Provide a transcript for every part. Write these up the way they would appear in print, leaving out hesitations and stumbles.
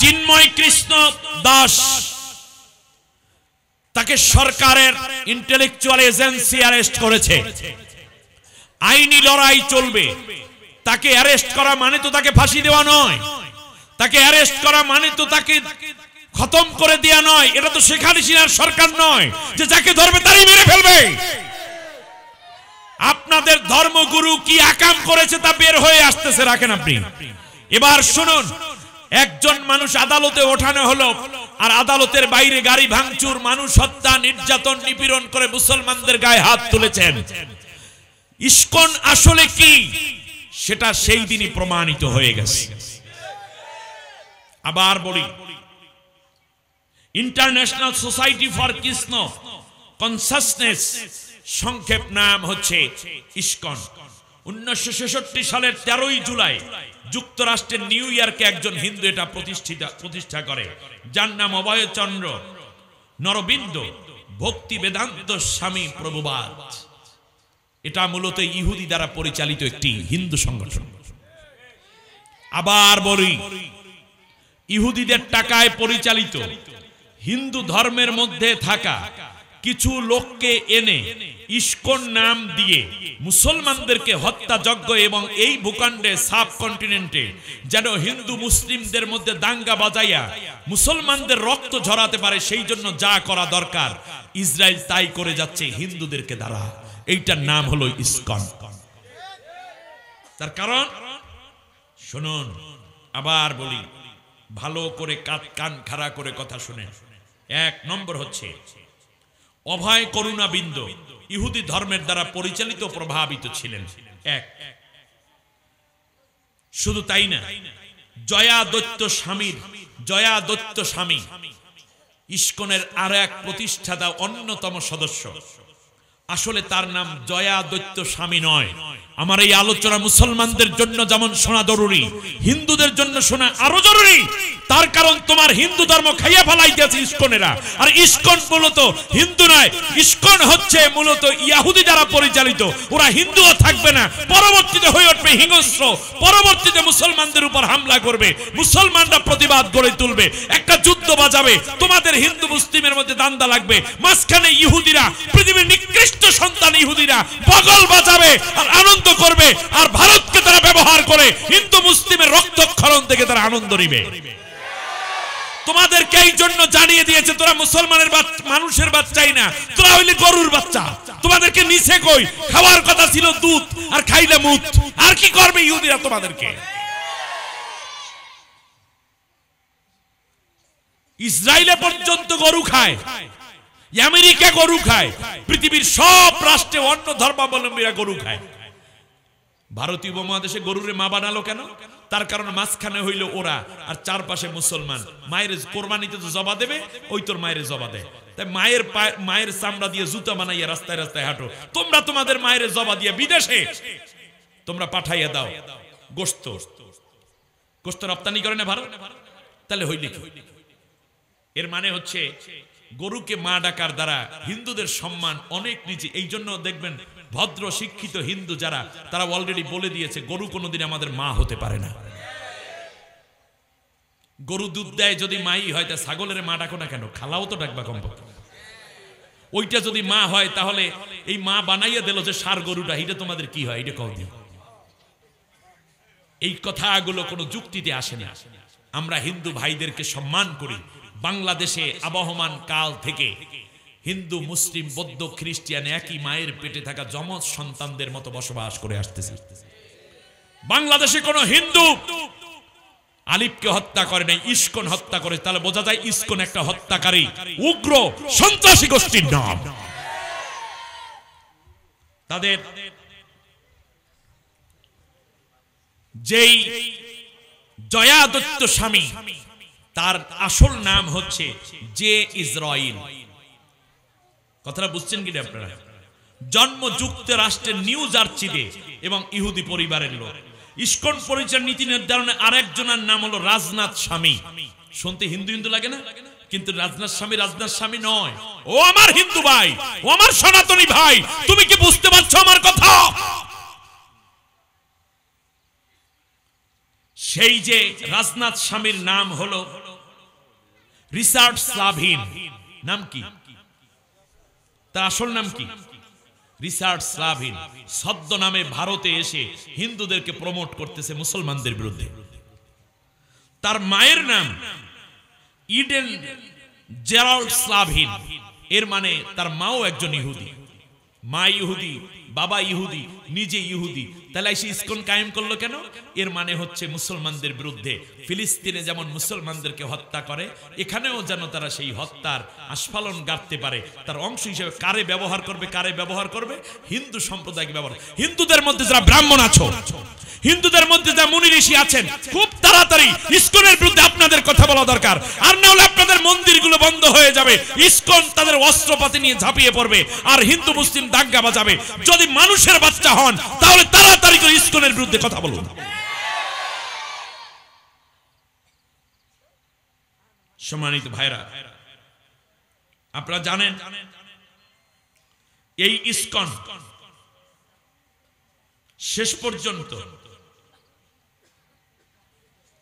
চিন্ময় কৃষ্ণ দাস, তাকে সরকারের intellectual agency arrest করেছে। আইনি লড়াই চলবে। তাকে অ্যারেস্ট করা মানে তো তাকে ফাঁসি দেওয়া নয়, তাকে অ্যারেস্ট করা মানে তো তাকে খতম করে দেওয়া নয়। এটা তো শেখ হাসিনার সরকার নয় যে যাকে ধরবে তারই মেরে ফেলবে। আপনাদের ধর্মগুরু কি আকাম করেছে তা বের হয়ে আসতেছে, রাখেন আপনি। এবার শুনুন, একজন মানুষ আদালতে ওঠানো হলো, আর আদালতের বাইরে গাড়ি ভাঙচুর, মানুষ হত্যা, নির্যাতন, নিপীড়ন করে মুসলমানদের গায়ে হাত তুলেছেন। ইসকন আসলে কি সেটা সেই দিনই প্রমাণিত হয়ে গেছে। আবার বলি, international society for Krishna consciousness, সংক্ষেপ নাম হচ্ছে ইসকন। 1966 সালের 13ই জুলাই যুক্তরাষ্ট্রের নিউ ইয়র্কে একজন হিন্দু এটা প্রতিষ্ঠা করে, যার নাম অভয়চন্দ্র নরবিন্দ ভক্তি বেদান্ত স্বামী প্রভুপাদ। এটা মূলত ইহুদি দ্বারা পরিচালিত একটি হিন্দু সংগঠন। আবার বলি, ইহুদিদের টাকায় পরিচালিত হিন্দু ধর্মের মধ্যে থাকা কিছু লোককে এনে ইসকন নাম দিয়ে মুসলমানদেরকে হত্যাযজ্ঞ এবং এই ভূখণ্ডে সাবকন্টিনেন্টে যেন হিন্দু মুসলিমদের মধ্যে দাঙ্গা বাজাইয়া মুসলমানদের রক্ত ঝরাতে পারে, সেই জন্য যা করা দরকার ইসরায়েল তাই করে যাচ্ছে হিন্দুদেরকে দ্বারা। এইটার নাম হলো ইসকন। তার কারণ শুনুন, আবার বলি, ভালো করে কান খাড়া করে কথা শুনেন। 1 নম্বর হচ্ছে অভয় করুণাবিন্দ ইহুদি ধর্মের দ্বারা পরিচালিত প্রভাবিত ছিলেন। 1 শুধু তাই না, জয়া দত্ত স্বামী ইসকনের আর এক প্রতিষ্ঠাতা অন্যতম সদস্য। আসলে তার নাম জয়া দত্ত স্বামী নয়। আমার এই আলোচনা মুসলমানদের জন্য যেমন শোনা জরুরি, হিন্দুদের জন্য শোনা আরো জরুরি। তার কারণ তোমার হিন্দু ধর্ম খাইয়া ফেলাইতেছে ইসকনেরা, আর ইসকন মূলত হিন্দু নয়, ইসকন হচ্ছে মূলত ইহুদি দ্বারা পরিচালিত। ওরা হিন্দুও থাকবে না, পরবর্তীতে হয়ে উঠবে হিংস্র, পরবর্তীতে মুসলমানদের উপর হামলা করবে, মুসলমানরা প্রতিবাদ গড়ে তুলবে, একটা যুদ্ধ বাজাবে, তোমাদের হিন্দু মুসলিমের মধ্যে দাঙ্গা লাগবে, মাঝখানে ইহুদিরা, পৃথিবীর নিকৃষ্ট সন্তান ইহুদিরা বগল বাজাবে আর আনন্দ করবে, আর ভারতকে তারা ব্যবহার করে হিন্দু মুসলিমের রক্তক্ষরণ থেকে তারা আনন্দ নিবে। তোমাদেরকে এই জন্য জানিয়ে দিয়েছে তোরা মুসলমানের মানুষের বাচ্চাই না, তোরা হইলে গরুর বাচ্চা। তোমাদেরকে নিচে কই খাওয়ার কথা ছিল দুধ, আর খাইলে মুত। আর কি করবে ইহুদিরা তোমাদেরকে? ইসরায়েলে পর্যন্ত গরু খায়, আমেরিকা গরু খায়, পৃথিবীর সব রাষ্ট্রে অন্য ধর্মাবলম্বীরা গরু খায়। ভারতীয় উপমহাদেশে গরুরে মা বানালো কেন? তার কারণ মাঝখানে হইল ওরা আর চারপাশে মুসলমান। মায়ের কোরবানিতে তো জবা দেবে, ওই তোর মায়ের জবা দেয়। তাই মায়ের চামড়া দিয়ে জুতা বানাইয়া রাস্তায় রাস্তায় হাঁটো। তোমরা তোমাদের মায়ের জবা দিয়ে বিদেশে তোমরা পাঠাইয়া দাও গোস্ত রপ্তানি করে না ভারত। তাহলে হইলে কি? এর মানে হচ্ছে গরুকে মা ডাকার দ্বারা হিন্দুদের সম্মান অনেক নিচে। এই জন্য দেখবেন ভদ্র শিক্ষিত হিন্দু যারা, তারা অলরেডি বলে দিয়েছে গরু কোনোদিন আমাদের মা হতে পারে না। গরু দুধ দেয় যদি মাই হয়, তা ছাগলের মা ডাকো না কেন? খালাও তো ডাকবা কমপক্ষে। ওইটা যদি মা হয়, তাহলে এই মা বানাইয়া দিল যে ষাঁড় গরুটা, এটা তোমাদের কি হয়? এটা কও। এই কথাগুলো কোনো যুক্তিতে আসে না। আমরা হিন্দু ভাইদেরকে সম্মান করি। বাংলাদেশে আবহমান কাল থেকে হিন্দু মুসলিম বৌদ্ধ খ্রিস্টান একই মায়ের পেটে থাকা যমজ সন্তানদের মতো বসবাস করে আসতেছে। বাংলাদেশে কোন হিন্দু আলিফকে হত্যা করে নাই, ইসকন হত্যা করে। তাহলে বোঝা যায় ইসকন একটা হত্যাকারী উগ্র সন্ত্রাসী গোষ্ঠীর নাম। তাদের যেই জয়া দত্ত স্বামী, তার আসল নাম হচ্ছে জে ইসরাইল। কথাটা বুঝছেন কি আপনারা? জন্ম যুক্তরাষ্ট্রের নিউ জার্সিতে এবং ইহুদি পরিবারের লোক। ইসকন পরিচয় নীতি নির্ধারণে আরেকজনের নাম হলো রাজনাথ স্বামী। শুনতে হিন্দু হিন্দু লাগে না? কিন্তু রাজনাথ স্বামী নয়। ও আমার হিন্দু ভাই, ও আমার সনাতনী ভাই, তুমি কি বুঝতে পারছো আমার কথা? সেই যে রাজনাথ স্বামীর নাম হলো রিচার্ড স্লাভিন নাম কি? তার আসল নাম কি? রিচার্ড স্লাভিন ছদ্ম নামে ভারতে এসে হিন্দুদেরকে প্রমোট করতেছে মুসলমানদের বিরুদ্ধে। তার মায়ের নাম ইডেন জেরাল্ড স্লাভিন, এর মানে তার মাও একজন ইহুদি, মা ইহুদি, বাবা ইহুদি, নিজে ইহুদি। তাহলে সে ইসকন কায়েম করলো কেন? এর মানে হচ্ছে মুসলমানদের বিরুদ্ধে। ফিলিস্তিনে যেমন মুসলমানদেরকে হত্যা করে, এখানেও যেন তারা সেই হত্যার আস্ফালন গাড়তে পারে। তার অংশ হিসেবে কারে ব্যবহার করবে? কারে ব্যবহার করবে? হিন্দু সম্প্রদায়কে ব্যবহার। হিন্দুদের মধ্যে যারা ব্রাহ্মণ আছো, হিন্দুদের মধ্যে যা মুনি ঋষি আছেন, খুব তাড়াতাড়ি ইসকনের বিরুদ্ধে আপনাদের কথা বলা দরকার। আর না হলে আপনাদের মন্দিরগুলো বন্ধ হয়ে যাবে, ইসকন তাদের অস্ত্রপাতি নিয়ে ঝাঁপিয়ে পড়বে, আর হিন্দু মুসলিম দাঙ্গা বাজাবে। যদি মানুষের বাচ্চা হন তাহলে তাড়াতাড়ি করে ইসকনের বিরুদ্ধে কথা বলুন। সম্মানিত ভাইরা, আপনারা জানেন এই ইসকন শেষ পর্যন্ত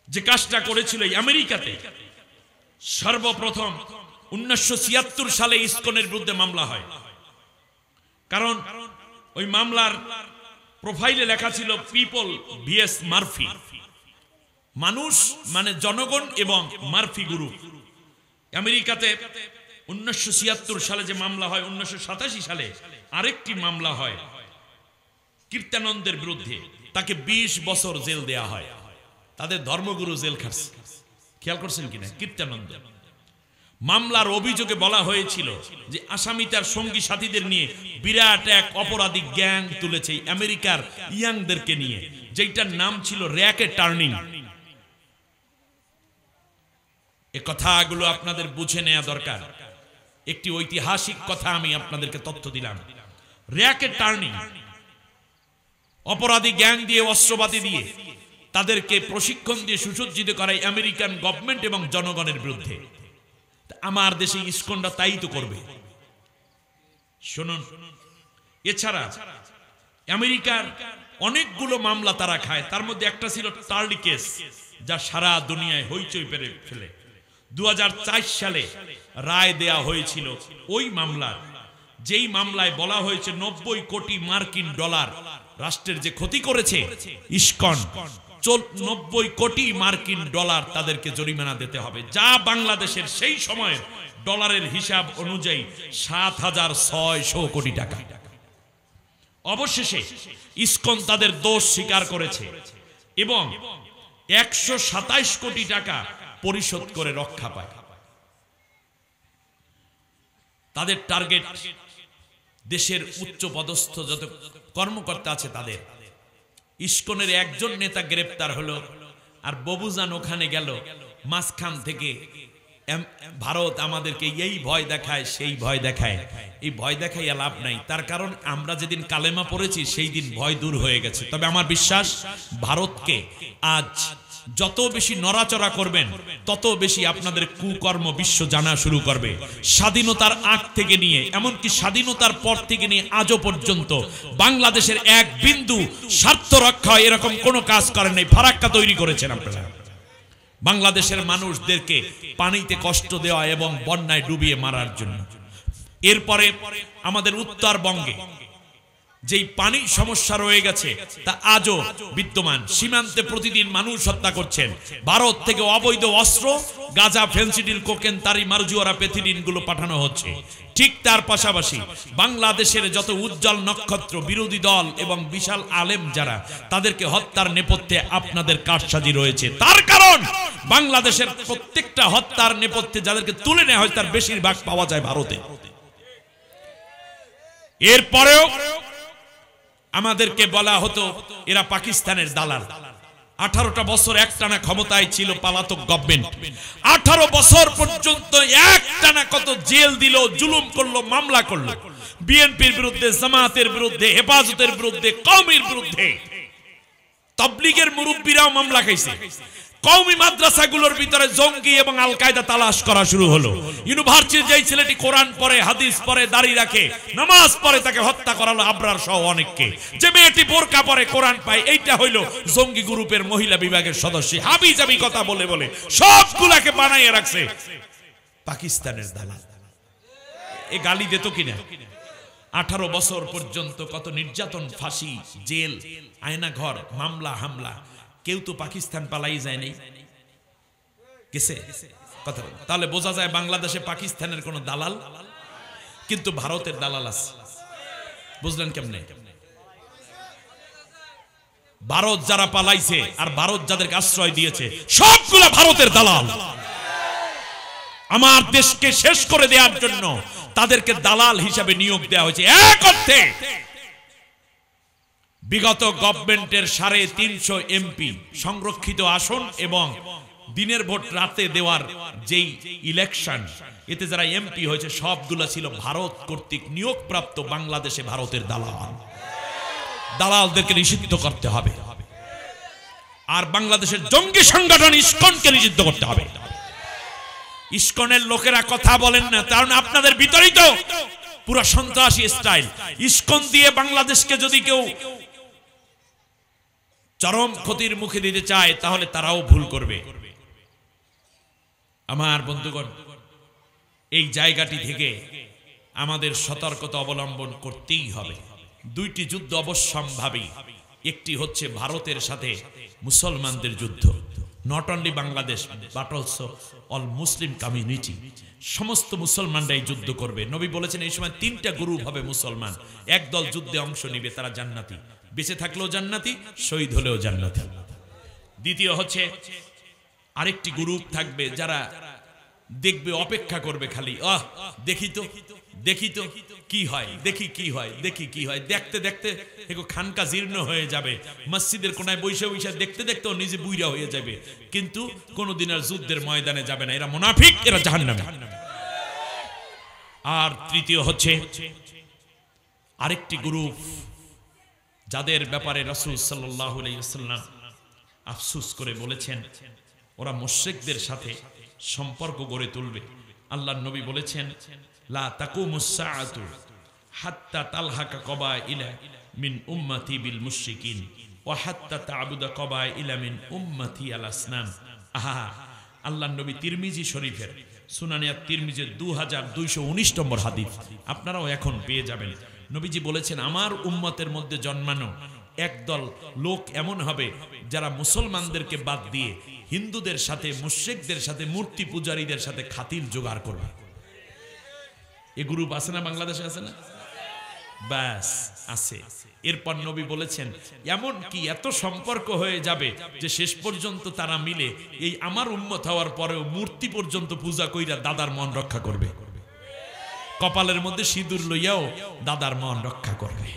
যে কাজটা করেছিল আমেরিকাতে, সর্বপ্রথম 1976 সালে ইসকনের বিরুদ্ধে মামলা হয়। কারণ ওই মামলার প্রোফাইলে লেখা ছিল পিপল ভিএস মার্ফি, মানুষ মানে জনগণ এবং মার্ফি গ্রুপ। আমেরিকাতে 1976 সালে যে মামলা হয়, 1987 সালে আরেকটি মামলা হয় কীর্তানন্দের বিরুদ্ধে, তাকে 20 বছর জেল দেয়া হয়। তাদের ধর্মগুরু জেল খাটছে, খেয়াল করছেন কিনা? কীর্তানন্দ। মামলার অভিযোগে বলা হয়েছিল যে আসামি তার সঙ্গী সাথীদের নিয়ে বিরাট এক অপরাধী গ্যাং তুলেছে আমেরিকার ইয়াংদেরকে নিয়ে, যেটার নাম ছিল র্যাকেট টার্নিং। এ কথাগুলো আপনাদের বুঝে নেওয়া দরকার। একটি ঐতিহাসিক কথা আমি আপনাদেরকে তথ্য দিলাম। র্যাকেট টার্নিং, অপরাধী গ্যাং দিয়ে, অস্ত্রপাতি দিয়ে তাদেরকে প্রশিক্ষণ দিয়ে সুসজ্জিত করায় আমেরিকান গভর্নমেন্ট এবং জনগণের বিরুদ্ধে। আমার দেশে ইসকনটা তাই তো করবে। শুনুন, এছাড়া আমেরিকার অনেকগুলো মামলা তারা খায়। তার মধ্যে একটা ছিল টার্লি কেস, যা সারা দুনিয়ায় হইচই পেরে ফেলে। 2004 সালে রায় দেয়া হয়েছিল ওই মামলার, যেই মামলায় বলা হয়েছে 90 কোটি মার্কিন ডলার রাষ্ট্রের যে ক্ষতি করেছে ইসকন, 90 কোটি মার্কিন ডলার তাদেরকে জরিমানা দিতে হবে, যা বাংলাদেশের সেই সময়ের ডলারের হিসাব অনুযায়ী 7600 কোটি টাকা। অবশেষে ইসকন তাদের দোষ স্বীকার করেছে এবং 127 কোটি টাকা পরিশোধ করে রক্ষা পায়। তাদের টার্গেট দেশের উচ্চ পদস্থ যত কর্মকর্তা আছে তাদের। ইসকনের একজন নেতা গ্রেপ্তার হলো, আর ববুজান ওখানে গেল। মাঝখান থেকে ভারত আমাদেরকে এই ভয় দেখায়, সেই ভয় দেখায়। এই ভয় দেখাইয়া লাভ নাই, তার কারণ আমরা যেদিন কালেমা পড়েছি সেই দিন ভয় দূর হয়ে গেছে। তবে আমার বিশ্বাস, ভারতকে আজ যত বেশি নড়াচড়া করবেন তত বেশি আপনাদের কুকর্ম বিশ্ব জানা শুরু করবে। স্বাধীনতার আগ থেকে নিয়ে এমনকি স্বাধীনতার পর থেকে নিয়ে আজও পর্যন্ত বাংলাদেশের এক বিন্দু স্বার্থ রক্ষা এরকম কোনো কাজ করেন নাই। ফারাক্কা তৈরি করেছেন আপনারা। বাংলাদেশের মানুষদেরকে পানিতে কষ্ট দেওয়া এবং বন্যায় ডুবিয়ে মারার জন্য। এরপরে আমাদের উত্তরবঙ্গে যেই পানির সমস্যা রয়ে গেছে তা আজও বিদ্যমান। সীমান্তে প্রতিদিন মানুষ হত্যা করছেন। ভারত থেকে অবৈধ অস্ত্র, গাঁজা, ফেন্সিডিল, কোকেন, তারি, মারজুয়ারা, পেথিডিন গুলো পাঠানো হচ্ছে। ঠিক তার পাশাপাশি বাংলাদেশের যত উজ্জ্বল নক্ষত্র, বিরোধী দল এবং বিশাল আলেম যারা, তাদেরকে হত্যার নেপথ্যে আপনাদের কারসাজি রয়েছে। তার কারণ বাংলাদেশের প্রত্যেকটা হত্যার নেপথ্যে যাদেরকে তুলে নেওয়া হয় তার বেশিরভাগ পাওয়া যায় ভারতে। এরপরেও আমাদেরকে বলা হতো এরা পাকিস্তানের দালাল। 18টা বছর একটানা ক্ষমতায় ছিল পলাতক গভর্নমেন্ট। 18 বছর পর্যন্ত একটানা কত জেল দিল, জুলুম করলো, মামলা করলো। বিএনপির বিরুদ্ধে, জামাতের বিরুদ্ধে, হেফাজতের বিরুদ্ধে, কওমির বিরুদ্ধে। তাবলীগের মুরব্বীরাও মামলা খাইছে। কওমি মাদ্রাসাগুলোর ভিতরে জঙ্গি এবং আল কায়দা তালাশ করা শুরু হলো। ইউনিভার্সিটির যেই ছেলেটি কোরআন পড়ে, হাদিস পড়ে, দাড়ি রাখে, নামাজ পড়ে, তাকে হত্যা করা হলো, আবরার সহ অনেককে। যে মেয়েটি বোরকা পরে, কোরআন পায়, এইটা হইলো জঙ্গি গ্রুপের মহিলা বিভাগের সদস্য। হাবি জাবি কথা বলে বলে সবগুলাকে বানাইয়ে রাখছে। পাকিস্তানের দালাল। এ গালি দিত কিনা? 18 বছর পর্যন্ত কত নির্যাতন, ফাঁসি, জেল, আয়না ঘর, মামলা হামলা, কেউ তো পাকিস্তান পালাই যায় নাই, গেছে কথা। তাহলে বোঝা যায় বাংলাদেশে পাকিস্তানের কোন দালাল, কিন্তু ভারতের দালাল আছে। বুঝলেন কেমনে? ভারত যারা পালাইছে আর ভারত যাদেরকে আশ্রয় দিয়েছে সবগুলা ভারতের দালাল। আমার দেশকে শেষ করে দেওয়ার জন্য তাদেরকে দালাল হিসাবে নিয়োগ দেওয়া হয়েছে। এক অর্থে বিগত গভর্নমেন্টের 350 এমপি সংরক্ষিত আসন এবং দিনের ভোট রাতে দেওয়ার যেই ইলেকশন, এতে যারা এমপি হয়েছে সবগুলা ছিল ভারত কর্তৃক নিয়োগপ্রাপ্ত বাংলাদেশে ভারতের দালাল। দালালদেরকে নিষিদ্ধ করতে হবে, আর বাংলাদেশের জঙ্গি সংগঠন ইসকনকে নিষিদ্ধ করতে হবে। ইসকনের লোকেরা কথা বলেন না, কারণ আপনাদের বিতরিত পুরো সন্ত্রাসী স্টাইল। ইসকন দিয়ে বাংলাদেশকে যদি কেউ চরম ক্ষতির মুখে দিতে চায় তাহলে তারাও ভুল করবে। আমার বন্ধুগণ, এই জায়গাটি থেকে আমাদের সতর্কতা অবলম্বন করতেই হবে। দুইটি যুদ্ধ অবশ্যম্ভাবী। একটি হচ্ছে ভারতের সাথে মুসলমানদের যুদ্ধ, not only Bangladesh but also all Muslim community. সমস্ত মুসলমানরাই যুদ্ধ করবে। নবী বলেছেন এই সময় 3টা গ্রুপ হবে মুসলমান। একদল যুদ্ধে অংশ নিবে, তারা জান্নাতি, বেঁচে থাকলেও জান্নাতি, শহীদ হলেও জান্নাতি। দ্বিতীয় হচ্ছে আরেকটি গ্রুপ থাকবে যারা দেখবে, অপেক্ষা করবে, খালি দেখি তো কি হয়, দেখি কি হয়, দেখি কি হয়। দেখতে দেখতে একটু খানকা জীর্ণ হয়ে যাবে, মসজিদের কোনায় বৈশা বৈশা দেখতে দেখতে নিজে বুইরা হয়ে যাবে, কিন্তু কোনোদিন আর যুদ্ধের ময়দানে যাবে না। এরা মুনাফিক, এরা জাহান্নামী। আর তৃতীয় হচ্ছে আরেকটি গ্রুপ যাদের ব্যাপারে রাসূল সাল্লাল্লাহু আলাইহি ওয়াসাল্লাম আফসোস করে বলেছেন ওরা মুশরিকদের সাথে সম্পর্ক গড়ে তুলবে। আল্লাহর নবী বলেছেন লা তাকুমুস সাআতু হাত্তা তালহাকা কবাইলা মিন উম্মতি বিল মুশরিকিন ওয়া হাত্তা তা'বুদা কবাইলা মিন উম্মতি আল আসনাম। আহা, আল্লাহর নবী তিরমিজি শরীফের সুনানে তিরমিজির 2219 নম্বর হাদিস আপনারাও এখন পেয়ে যাবেন। নবীজি বলেছেন আমার উম্মতের মধ্যে জন্মানো একদল লোক এমন হবে যারা মুসলমানদেরকে বাদ দিয়ে হিন্দুদের সাথে, মুশরিকদের সাথে, মূর্তি পূজারীদের সাথে খাতির জোগাড় করবে। এই গ্রুপ আছে না বাংলাদেশে? আছে না? ব্যাস আছে। এরপর নবী বলেছেন এমন কি এত সম্পর্ক হয়ে যাবে যে শেষ পর্যন্ত তারা মিলে এই আমার উম্মত হওয়ার পরেও মূর্তি পর্যন্ত পূজা কইরা দাদার মন রক্ষা করবে। কপালের মধ্যে সিঁদুর লইয়াও দাদার মন রক্ষা করবে।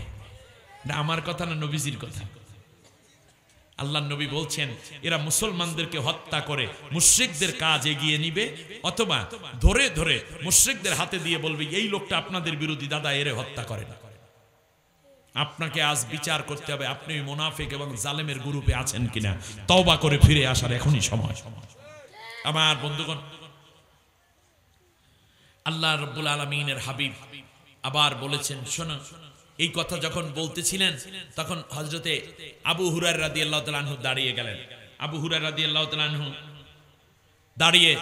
না আমার কথা না, নবীজির কথা। আল্লাহর নবী বলছেন এরা মুসলমানদেরকে হত্যা করে মুশরিকদের কাজ এগিয়ে নিবে, অথবা ধরে ধরে মুশরিকদের হাতে দিয়ে বলবে এই লোকটা আপনাদের বিরোধী, দাদা এরে হত্যা করেন। আপনাকে আজ বিচার করতে হবে আপনি মুনাফিক এবং জালেমের গ্রুপে আছেন কিনা। তওবা করে ফিরে আসার এখনই সময়। আমার বন্ধুগণ, আল্লাহ রাব্বুল আলামিনের হাবিব আবার বলেছেন, শোনো, এই কথা যখন বলতেছিলেন তখন হযরতে আবু হুরায়রা রাদিয়াল্লাহু তাআলা আনহু দাঁড়িয়ে গেলেন। আবু হুরায়রা রাদিয়াল্লাহু তাআলা আনহু দাঁড়িয়ে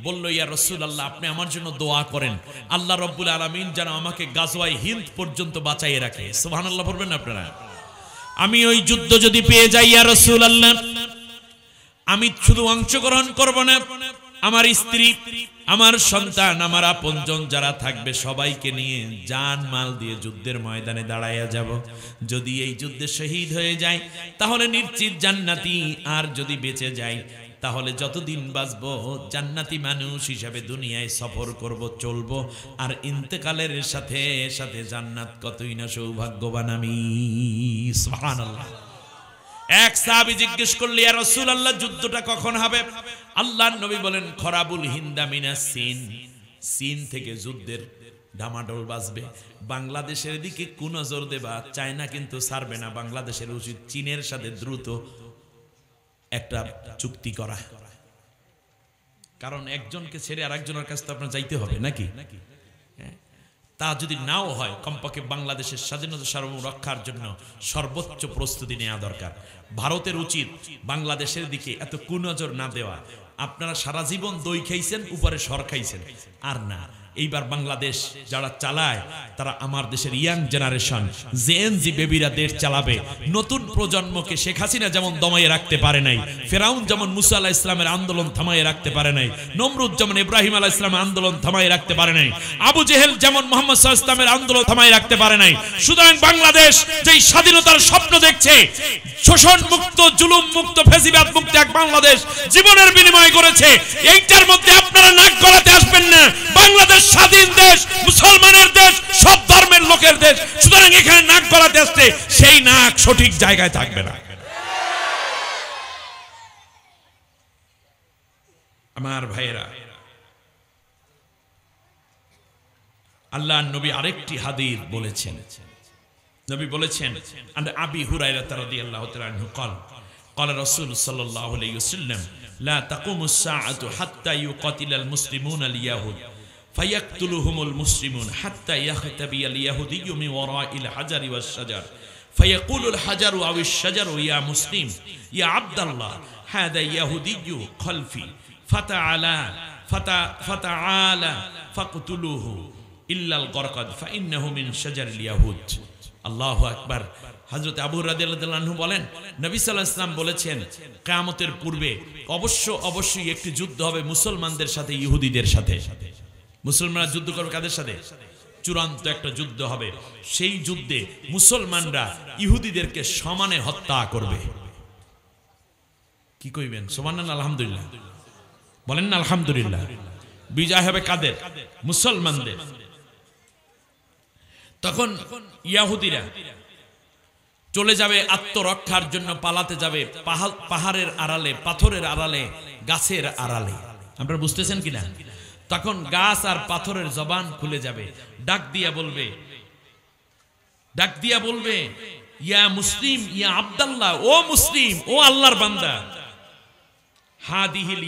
বলল, ইয়া রাসূলুল্লাহ, আপনি আমার জন্য দোয়া করেন আল্লাহ রাব্বুল আলামিন যেন আমাকে গাজওয়ায়ে হিন্দ পর্যন্ত বাঁচিয়ে রাখে। সুবহানাল্লাহ পড়বেন আপনারা? আমি ওই যুদ্ধ যদি পেয়ে যাই ইয়া রাসূলুল্লাহ, আমি শুধু অংশগ্রহণ করব না, আমার স্ত্রী, আমার সন্তান, আমার আপনজন যারা থাকবে সবাইকে নিয়ে জান মাল দিয়ে যুদ্ধের ময়দানে দাঁড়াইয়া যাব। যদি এই যুদ্ধে শহীদ হয়ে যায় তাহলে নিশ্চিত জান্নাতি, আর যদি বেঁচে যাই তাহলে যতদিন বাঁচব জান্নাতি মানুষ হিসাবে দুনিয়ায় সফর করব, চলব। আর ইন্তেকালের সাথে সাথে জান্নাত কতই না সৌভাগ্যবান আমি। সুবহানাল্লাহ। এক সাহাবী জিজ্ঞেস করল, ইয়া রাসূলুল্লাহ, যুদ্ধটা কখন হবে? আল্লাহর নবী বলেন, খরাবুল হিন্দা মিনাস সিন, সিন থেকে যুদ্ধের ডামাডোল বাজবে। বাংলাদেশের দিকে কোন নজর দেবা, চায়না কিন্তু ছাড়বে না। বাংলাদেশের উচিত চীনের সাথে দ্রুত একটা চুক্তি করা, কারণ একজনকে ছেড়ে আরেকজনের কাছে তো আপনার যাইতে হবে নাকি? তা যদি নাও হয়, কমপক্ষে বাংলাদেশের স্বাধীনতা সার্বভৌম রক্ষার জন্য সর্বোচ্চ প্রস্তুতি নেওয়া দরকার। ভারতের উচিত বাংলাদেশের দিকে এত কুনজর না দেওয়া। আপনারা সারা জীবন দই খাইছেন, উপরে সর খাইছেন, আর না। এইবার বাংলাদেশ যারা চালায় তারা আমার দেশের ইয়াং জেনারেশন জেএনজি বেবিরা দেশ চালাবে। নতুন প্রজন্মকে শেখ হাসিনা যেমন দমাইয়ে রাখতে পারে নাই, ফেরাউন যেমন মুসা আলাইহিস সালামের আন্দোলন থামাইয়ে রাখতে পারে নাই, নমরুদ যেমন ইব্রাহিম আলাইহিস সালামের আন্দোলন থামাইয়ে রাখতে পারে নাই, আবু জেহেল যেমন মুহাম্মদ সাল্লাল্লাহু আলাইহি ওয়াসাল্লামের আন্দোলন থামাইয়ে রাখতে পারে নাই। সুতরাং বাংলাদেশ যেই স্বাধীনতার স্বপ্ন দেখছে, শোষণ মুক্ত, জুলুম মুক্ত, ফ্যাসিবাদ মুক্ত এক বাংলাদেশ জীবনের বিনিময় করেছে, এইটার মধ্যে আপনারা নাক গলাতে আসবেন না। বাংলাদেশ স্বাধীন দেশ, মুসলমানের দেশ, সব ধর্মের লোকের দেশ। সুতরাং এখানে নাক গলাতে আসলে সেই নাক সঠিক জায়গায় থাকবে না। আমার ভাইয়েরা, আল্লাহর নবী আরেকটি হাদিস বলেছেন। নবী বলেছেন, আন আবি হুরায়রা রাদিয়াল্লাহু তাআলা আনহু قال قال رسول صلى الله عليه وسلم لا تقوم الساعة حتى يقاتل المسلمون اليهود فيقتلهم المسلمون حتى يختبي اليهودي من وراء الحجر والشجر فيقول الحجر أو الشجر يا مسلم يا عبد الله هذا يهودي خلفي فتعالى فاقتلوه إلا الغرقد فإنه من شجر اليهود. আল্লাহু আকবার। হযরত আবু হুরায়রা রাদিয়াল্লাহু আনহু বলেন, নবী সাল্লাল্লাহু আলাইহি ওয়াসাল্লাম বলেছেন, কিয়ামতের পূর্বে অবশ্যই একটি যুদ্ধ হবে মুসলমানদের সাথে ইহুদিদের সাথে। মুসলমানরা যুদ্ধ করবে কাদের সাথে? চূড়ান্ত একটা যুদ্ধ হবে। সেই যুদ্ধে মুসলমানরা ইহুদিদেরকে সমানে হত্যা করবে। কি কইবেন? সুবহানাল্লাহ, আলহামদুলিল্লাহ বলেন না আলহামদুলিল্লাহ। বিজয় হবে কাদের? মুসলমানদের। তখন ইহুদিরা চলে যাবে আত্মরক্ষার জন্য, পালাতে যাবে পাহাড়ের আড়ালে, পাথরের আড়ালে, গাছের আড়ালে। আপনারা বুঝতেছেন কিনা? তখন গাছ আর পাথরের জবান খুলে যাবে, ডাক দিয়া বলবে ইয়া মুসলিম ইয়া আব্দুল্লাহ, ও মুসলিম, ও আল্লাহর বান্দা, হাদিহিল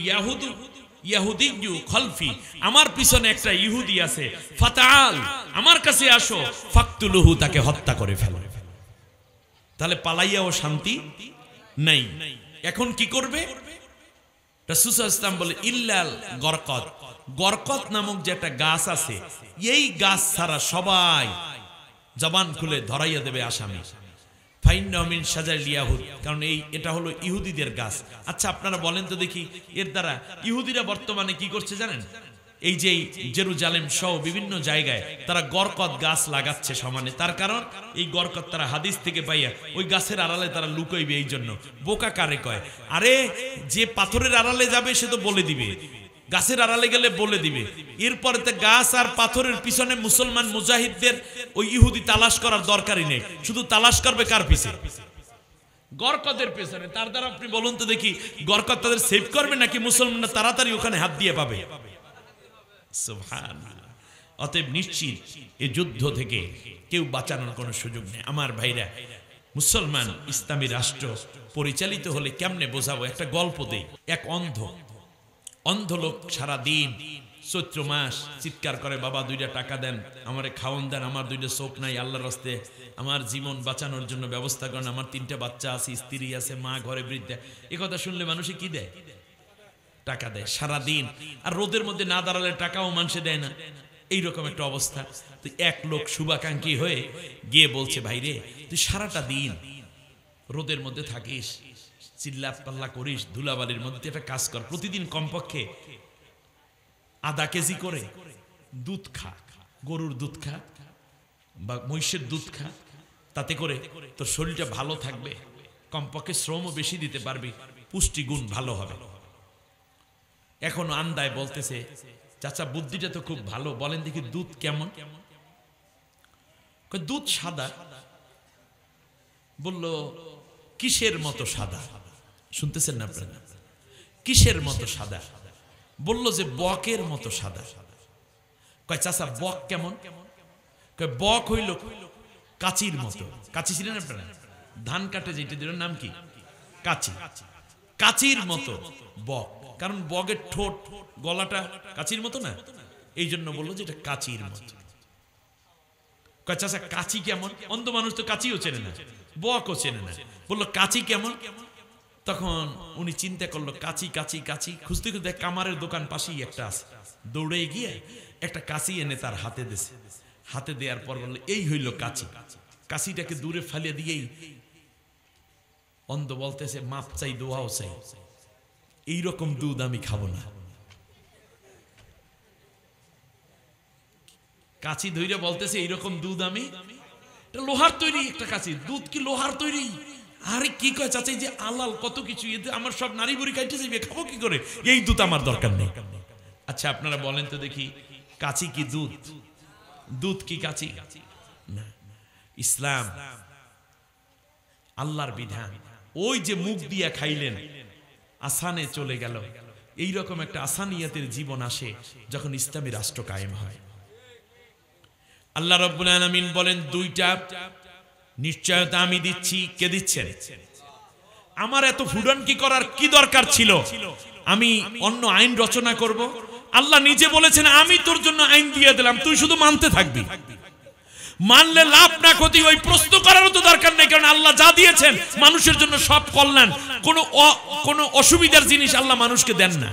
ইয়াহুদিয়্যু খলফি, আমার পিছনে একটা ইহুদি আছে, ফাতাল, আমার কাছে আসো, ফাকতুলুহু, তাকে হত্যা করে ফেলো। তাহলে পালাইয়াও শান্তি নাই। এখন কি করবে? রাসূল সাল্লাল্লাহু আলাইহি ওয়াসাল্লাম বলে ইল্লাল গরকদ, গরকদ নামক যে একটা গাছ আছে, এই গাছ ছাড়া সবাই জবান খুলে ধরাইয়া দেবে আসামি। ফাইন্নাহু মিন শাজারিল ইয়াহুদ, কারণ এটা হলো ইহুদিদের গাছ। আচ্ছা আপনারা বলেন তো দেখি, এর দ্বারা ইহুদিরা বর্তমানে কি করছে জানেন? এই যে জেরুজালেম সহ বিভিন্ন জায়গায় তারা গরকদ গাছ লাগাচ্ছে সমানে। তার কারণ এই গরকদ তারা হাদিস থেকে পাইয়া ওই গাছের আড়ালে তারা লুকাইবে। এই জন্য বোকা কারে কয়? আরে যে পাথরের আড়ালে যাবে সে তো বলে দিবে, গাছের আড়ালে গেলে বলে দিবে। এরপরে তো গাছ আর পাথরের পিছনে মুসলমান মুজাহিদদের ওই ইহুদি তালাশ করার দরকারই নেই, শুধু তালাশ করবে কার পিছে? গরকদের পেছনে। তার দ্বারা আপনি বলুন তো দেখি, গরকদ তাদের সেভ করবে নাকি মুসলমানরা তাড়াতাড়ি ওখানে হাত দিয়ে পাবে? সুবহানাল্লাহ। অতএব নিশ্চিত এই যুদ্ধ থেকে কেউ বাঁচানোর কোনো সুযোগ নেই। আমার ভাইরা, মুসলমান ইসলামী রাষ্ট্র পরিচালিত হলে কেমনে বোঝাবো? একটা গল্প দেই। এক অন্ধ লোক সারা দিন চৈত্র মাস চিৎকার করে, বাবা 2টা টাকা দেন, আমারে খাওয়ান দেন, আমার 2টা চোখ নাই, আল্লাহর রাস্তে আমার জীবন বাঁচানোর জন্য ব্যবস্থা করেন, আমার 3টা বাচ্চা আছে, স্ত্রী আছে, মা ঘরে বৃদ্ধা। এ কথা শুনলে মানুষে কি দেয়? টাকা দেয় সারা দিন। আর রোদের মধ্যে না দাঁড়ালে টাকাও মানুষে দেয় না। এইরকম একটা অবস্থা। তো এক লোক শুভাকাঙ্ক্ষী হয়ে গিয়ে বলছে, ভাই রে, তুই সারাটা দিন রোদের মধ্যে থাকিস, চিল্লা পাল্লা করিস, ধুলাবালির মধ্যে একটা কাজ কর, প্রতিদিন কমপক্ষে আধা কেজি করে দুধ খা, গরুর দুধ খা বা মহিষের দুধ খা, তাতে করে তোর শরীরটা ভালো থাকবে, কমপক্ষে শ্রমও বেশি দিতে পারবি, পুষ্টিগুণ ভালো হবে। এখন আন্দায় বলতেছে, চাচা বুদ্ধিটা তো খুব ভালো, বলেন দেখি দুধ কেমন? দুধ সাদা। বলল কিসের মতো সাদা? শুনতেছেন না আপনারা? কিসের মতো সাদা? বলল যে বকের মতো সাদা। কয় চাচা বক কেমন? কয় বক হইল কাচির মতো। কাচি ছিলেন আপনারা? ধান কাটে যেটা দিলেন নাম কি? কাচি। কাচির মতো বক, কারণ বকের ঠোঁট গলাটা কাচির মতো না, এই জন্য বললো যে এটা কাচির মতো। কয় চাচা কাচি কেমন? অন্ধ মানুষ তো কাচিও চেনে না, বকও চেনে না। বললো কাচি কেমন? তখন উনি চিন্তা করলো কাঁচি কাঁচি কাঁচি, খুঁজতে খুঁজতে কামারের দোকান পাশেই একটা আছে, দৌড়ে গিয়ে একটা কাঁচি এনে তার হাতে দিয়েছে। হাতে দেওয়ার পর বললো এই হইল কাঁচি। কাঁচিটাকে দূরে ফালিয়ে দিয়েই অন্ধ বলতেছে মাপ চাই, দোয়াও চাই, এইরকম দুধ আমি খাবো না। কাঁচি ধইরে বলতেছে এইরকম দুধ আমি, এটা লোহার তৈরি একটা কাঁচি, দুধ কি লোহার তৈরি? আরে কি কয় চাচা, যে আলাল কত কিছু, এতে আমার সব নারী বুড়ি কাইটে যাবে, খাবো কি করে? এই দুধ আমার দরকার নেই। আচ্ছা আপনারা বলেন তো দেখি, কাঁচি কি দুধ? দুধ কি কাঁচি? না, ইসলাম আল্লাহর বিধান। ওই যে মুখ দিয়া খাইলেন, আসানে চলে গেল। এইরকম একটা আসানিয়াতের জীবন আসে যখন ইসলামী রাষ্ট্র কায়েম হয়। আল্লাহ রাব্বুল আলামিন বলেন দুইটা নিশ্চয়তা আমি দিচ্ছি। কে দিচ্ছেন? আমার এত ফুডানকি করার কি দরকার ছিল? আমি অন্য আইন রচনা করব? আল্লাহ নিজে বলেছেন আমি তোর জন্য আইন দিয়ে দিলাম, তুই শুধু মানতে থাকবি। মানলে লাভ না ক্ষতি, ওই প্রশ্ন করারও তো দরকার নেই, কারণ আল্লাহ যা দিয়েছেন মানুষের জন্য সব কল্যাণ। কোনো অসুবিধার জিনিস আল্লাহ মানুষকে দেন না,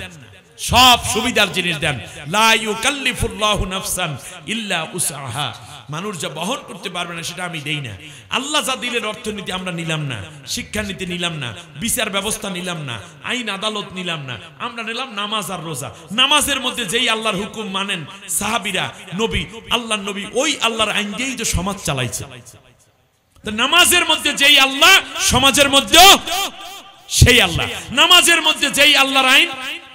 সব সুবিধার জিনিস দেন। লা ইউকাল্লিফুল্লাহু নাফসান ইল্লা উসআহা, মানুষ যা বহন করতে পারবে না সেটা আমি দেই না। আল্লাহ যা দিলেন, অর্থনীতি আমরা নিলাম না, শিক্ষানীতি নিলাম না, বিচার ব্যবস্থা নিলাম না, আইন আদালত নিলাম না, আমরা নিলাম নামাজ আর রোজা। নামাজের মধ্যে যেই আল্লাহর হুকুম মানেন সাহাবীরা, নবী, আল্লাহর নবী ওই আল্লাহর আইন দিয়েই তো সমাজ চালাইছে। তো নামাজের মধ্যে যেই আল্লাহ, সমাজের মধ্যেও সেই আল্লাহ। নামাজের মধ্যে যেই আল্লাহর আইন